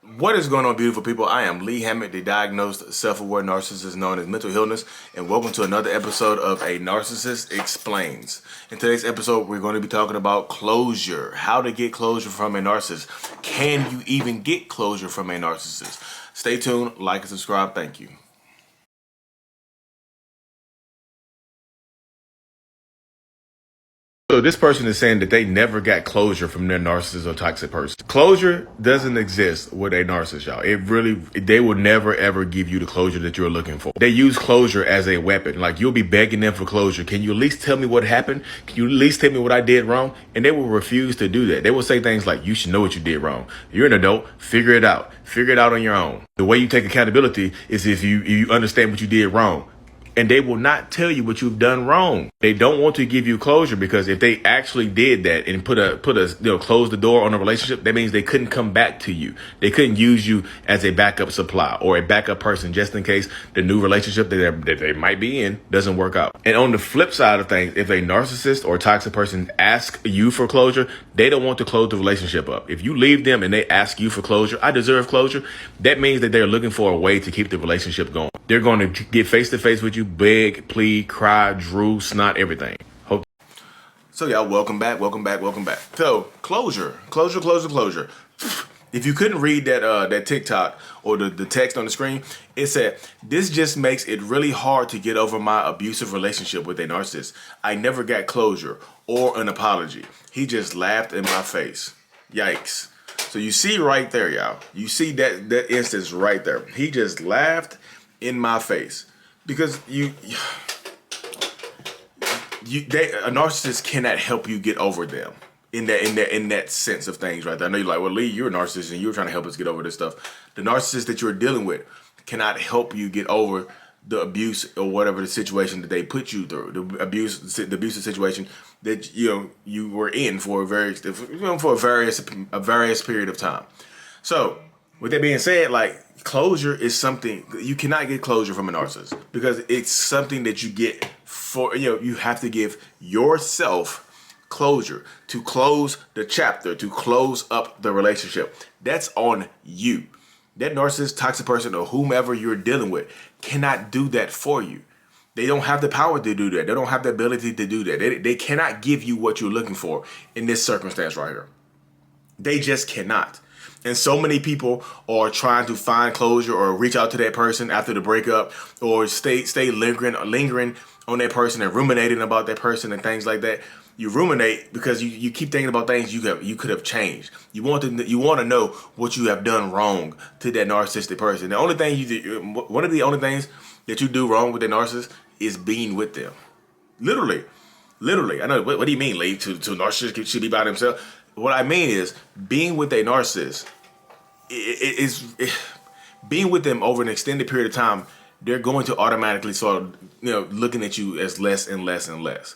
What is going on, beautiful people? I am Lee Hammett, the diagnosed self-aware narcissist known as mental illness, and welcome to another episode of A Narcissist Explains. In today's episode, we're going to be talking about closure, how to get closure from a narcissist. Can you even get closure from a narcissist? Stay tuned, like and subscribe. Thank you. So this person is saying that they never got closure from their narcissist or toxic person. Closure doesn't exist with a narcissist, y'all. They will never ever give you the closure that you're looking for. They use closure as a weapon. Like, you'll be begging them for closure. Can you at least tell me what happened? Can you at least tell me what I did wrong? And they will refuse to do that. They will say things like, you should know what you did wrong. You're an adult. Figure it out. Figure it out on your own. The way you take accountability is if you understand what you did wrong. And they will not tell you what you've done wrong. They don't want to give you closure, because if they actually did that and close the door on a relationship, that means they couldn't come back to you. They couldn't use you as a backup supply or a backup person just in case the new relationship that they might be in doesn't work out. And on the flip side of things, if a narcissist or toxic person asks you for closure, they don't want to close the relationship up. If you leave them and they ask you for closure, I deserve closure, that means that they're looking for a way to keep the relationship going. They're going to get face to face with you, beg, plead, cry, drool, snot, everything. So y'all, welcome back. So closure. If you couldn't read that TikTok or the text on the screen, it said, this just makes it really hard to get over my abusive relationship with a narcissist. I never got closure or an apology. He just laughed in my face. Yikes. So you see right there, y'all. You see that instance right there. He just laughed in my face, because a narcissist cannot help you get over them in that sense of things right there. I know you're like, well, Lee, you're a narcissist and you're trying to help us get over this stuff. The narcissist that you're dealing with cannot help you get over the abuse or whatever the situation that they put you through, the abusive situation that you were in for a various period of time. So with that being said, like, closure is something you cannot get closure from a narcissist, because it's something that you get for, you have to give yourself closure to close the chapter, to close up the relationship. That's on you. That narcissist, toxic person, or whomever you're dealing with cannot do that for you. They don't have the power to do that. They don't have the ability to do that. They cannot give you what you're looking for in this circumstance right here. They just cannot. And so many people are trying to find closure or reach out to that person after the breakup, or stay lingering on that person and ruminating about that person and things like that. You ruminate because you keep thinking about things you could have changed. You want to know what you have done wrong to that narcissistic person. The only thing one of the only things that you do wrong with the narcissist is being with them. Literally. I know. What do you mean, Lee? To narcissist should be by themselves? What I mean is, being with a narcissist being with them over an extended period of time. They're going to automatically start, looking at you as less and less and less.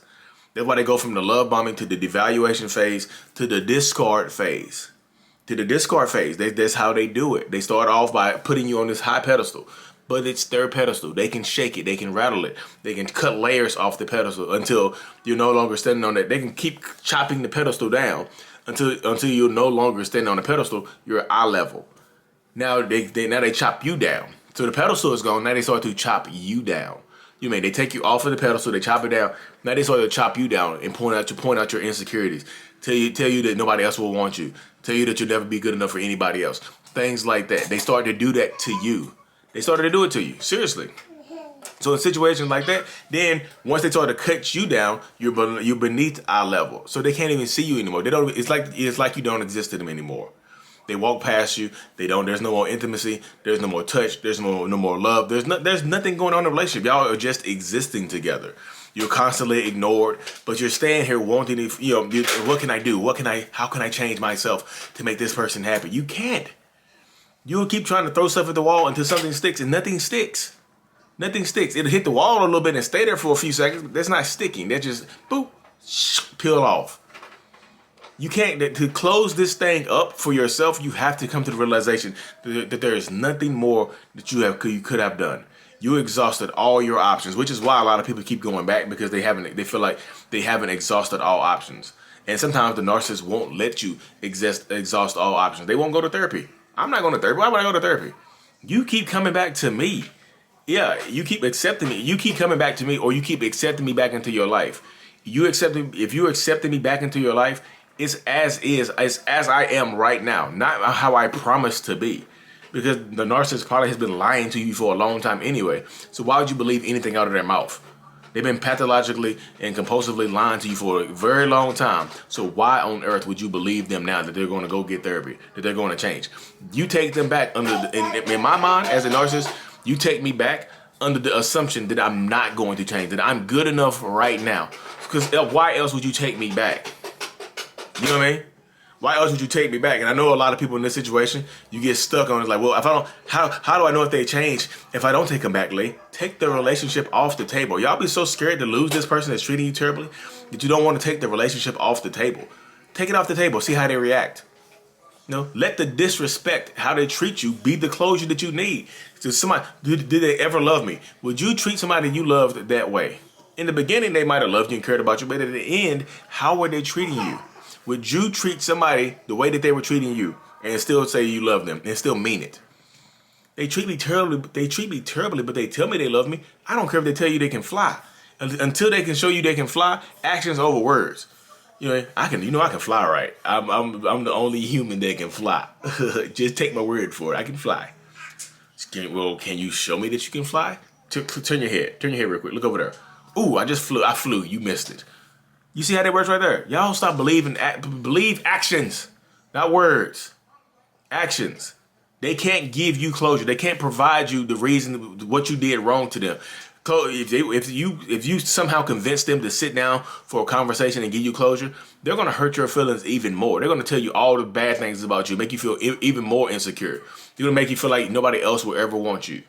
That's why they go from the love bombing to the devaluation phase to the discard phase. That's how they do it. They start off by putting you on this high pedestal, but it's their pedestal. They can shake it. They can rattle it. They can cut layers off the pedestal until you're no longer standing on it. They can keep chopping the pedestal down until you're no longer standing on the pedestal. You're at eye level. Now they chop you down. So the pedestal is gone. Now they start to chop you down. They take you off of the pedestal. They chop it down. Now they start to chop you down and point out your insecurities. Tell you that nobody else will want you. Tell you that you'll never be good enough for anybody else. Things like that. They start to do that to you. They started to do it to you. Seriously. So in situations like that, then once they start to cut you down, you're beneath eye level. So they can't even see you anymore. They don't. It's like you don't exist to them anymore. They walk past you. There's no more intimacy. There's no more touch. There's no more love. There's nothing going on in the relationship. Y'all are just existing together. You're constantly ignored, but you're staying here wanting to, what can I do? How can I change myself to make this person happy? You can't. You'll keep trying to throw stuff at the wall until something sticks, and nothing sticks. Nothing sticks. It'll hit the wall a little bit and stay there for a few seconds, but that's not sticking. That's just, boop, peel off. You can't, to close this thing up for yourself, you have to come to the realization that there is nothing more that you could have done. You exhausted all your options, which is why a lot of people keep going back, because they feel like they haven't exhausted all options. And sometimes the narcissist won't let you exhaust all options. They won't go to therapy. I'm not going to therapy. Why would I go to therapy? You keep coming back to me. Yeah, you keep accepting me. You keep coming back to me, or you keep accepting me back into your life. If you're accepting me back into your life, it's as is. It's as I am right now, not how I promised to be. Because the narcissist probably has been lying to you for a long time anyway. So why would you believe anything out of their mouth? They've been pathologically and compulsively lying to you for a very long time. So why on earth would you believe them now that they're going to go get therapy, that they're going to change? You take them back in my mind as a narcissist, you take me back under the assumption that I'm not going to change, that I'm good enough right now. Because why else would you take me back? You know what I mean? Why else would you take me back? And I know a lot of people in this situation, you get stuck on it. It's like, well, if I don't, how do I know if they change if I don't take them back, Lee? Take the relationship off the table. Y'all be so scared to lose this person that's treating you terribly that you don't want to take the relationship off the table. Take it off the table. See how they react. You know, let the disrespect, how they treat you, be the closure that you need. So somebody, did they ever love me? Would you treat somebody you loved that way? In the beginning, they might have loved you and cared about you, but at the end, how were they treating you? Would you treat somebody the way that they were treating you and still say you love them and still mean it? They treat me terribly, but they tell me they love me. I don't care if they tell you they can fly. Until they can show you they can fly, actions over words. I can fly right. I'm the only human that can fly. Just take my word for it. I can fly. Can you show me that you can fly? Turn your head. Turn your head real quick. Look over there. Ooh, I flew. You missed it. You see how that works right there? Y'all stop believing. Believe actions, not words. Actions. They can't give you closure. They can't provide you the reason what you did wrong to them. If you somehow convince them to sit down for a conversation and give you closure, they're going to hurt your feelings even more. They're going to tell you all the bad things about you, make you feel even more insecure. They're going to make you feel like nobody else will ever want you.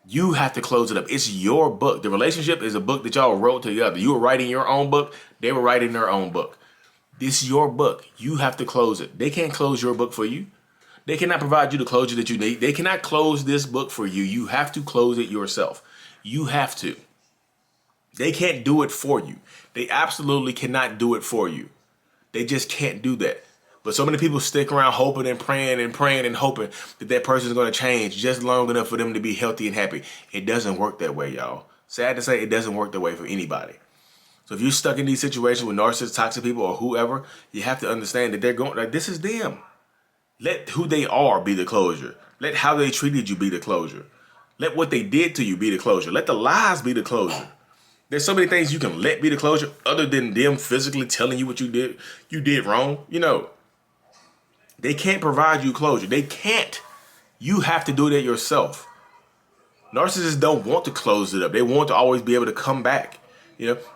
You have to close it up. It's your book. The relationship is a book that y'all wrote together. You were writing your own book. They were writing their own book. This is your book. You have to close it. They can't close your book for you. They cannot provide you the closure that you need. They cannot close this book for you. You have to close it yourself. You have to. They can't do it for you. They absolutely cannot do it for you. They just can't do that. But so many people stick around hoping and praying and hoping that that person is going to change just long enough for them to be healthy and happy. It doesn't work that way, y'all. Sad to say, it doesn't work that way for anybody. So if you're stuck in these situations with narcissists, toxic people, or whoever, you have to understand that they're going, like, this is them. Let who they are be the closure. Let how they treated you be the closure. Let what they did to you be the closure. Let the lies be the closure. There's so many things you can let be the closure other than them physically telling you what you did wrong. They can't provide you closure. They can't. You have to do that yourself. Narcissists don't want to close it up. They want to always be able to come back.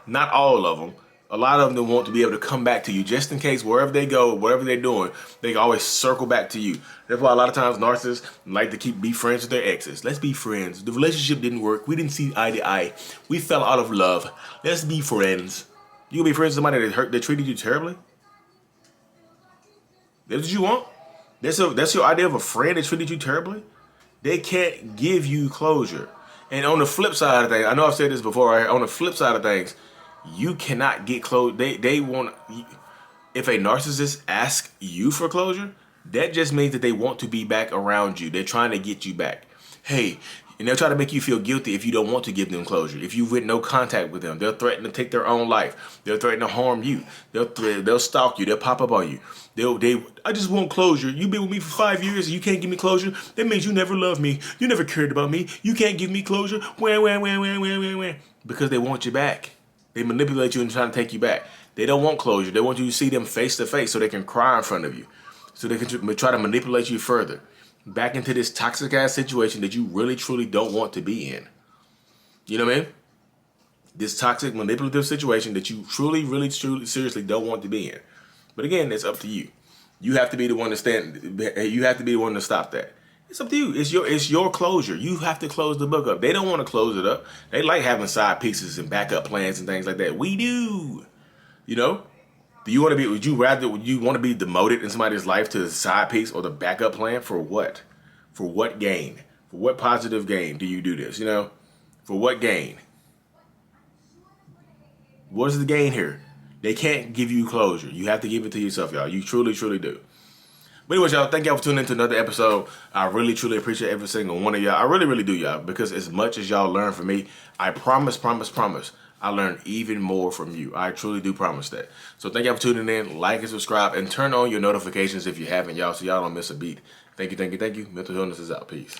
Not all of them. A lot of them want to be able to come back to you just in case wherever they go, whatever they're doing, they can always circle back to you. That's why a lot of times narcissists like to be friends with their exes. Let's be friends. The relationship didn't work. We didn't see eye to eye. We fell out of love. Let's be friends. You gonna be friends with somebody that treated you terribly? That's what you want? That's your idea of a friend that treated you terribly? They can't give you closure. And on the flip side of things, I know I've said this before, right? On the flip side of things, you cannot get closure. They want, if a narcissist asks you for closure, that just means that they want to be back around you. They're trying to get you back. Hey, and they'll try to make you feel guilty if you don't want to give them closure. If you've no contact with them, they'll threaten to take their own life. They'll threaten to harm you. They'll stalk you. They'll pop up on you. I just want closure. You've been with me for 5 years and you can't give me closure. That means you never loved me. You never cared about me. You can't give me closure. Because they want you back. They manipulate you and try to take you back. They don't want closure. They want you to see them face to face so they can cry in front of you. So they can try to manipulate you further. Back into this toxic ass situation that you really truly don't want to be in. You know what I mean? This toxic manipulative situation that you truly, really, truly, seriously don't want to be in. But again, it's up to you. You have to be the one to stand. You have to be the one to stop that. It's up to you. It's your closure. You have to close the book up. They don't want to close it up. They like having side pieces and backup plans and things like that. We do. Do you want to be? Would you want to be demoted in somebody's life to the side piece or the backup plan for what? For what gain? For what positive gain do you do this? For what gain? What is the gain here? They can't give you closure. You have to give it to yourself, y'all. You truly, truly do. But anyways, y'all, thank y'all for tuning in to another episode. I really, truly appreciate every single one of y'all. I really, really do, y'all, because as much as y'all learn from me, I promise, I learn even more from you. I truly do promise that. So thank y'all for tuning in. Like and subscribe, and turn on your notifications if you haven't, y'all, so y'all don't miss a beat. Thank you. Mental Illness is out. Peace.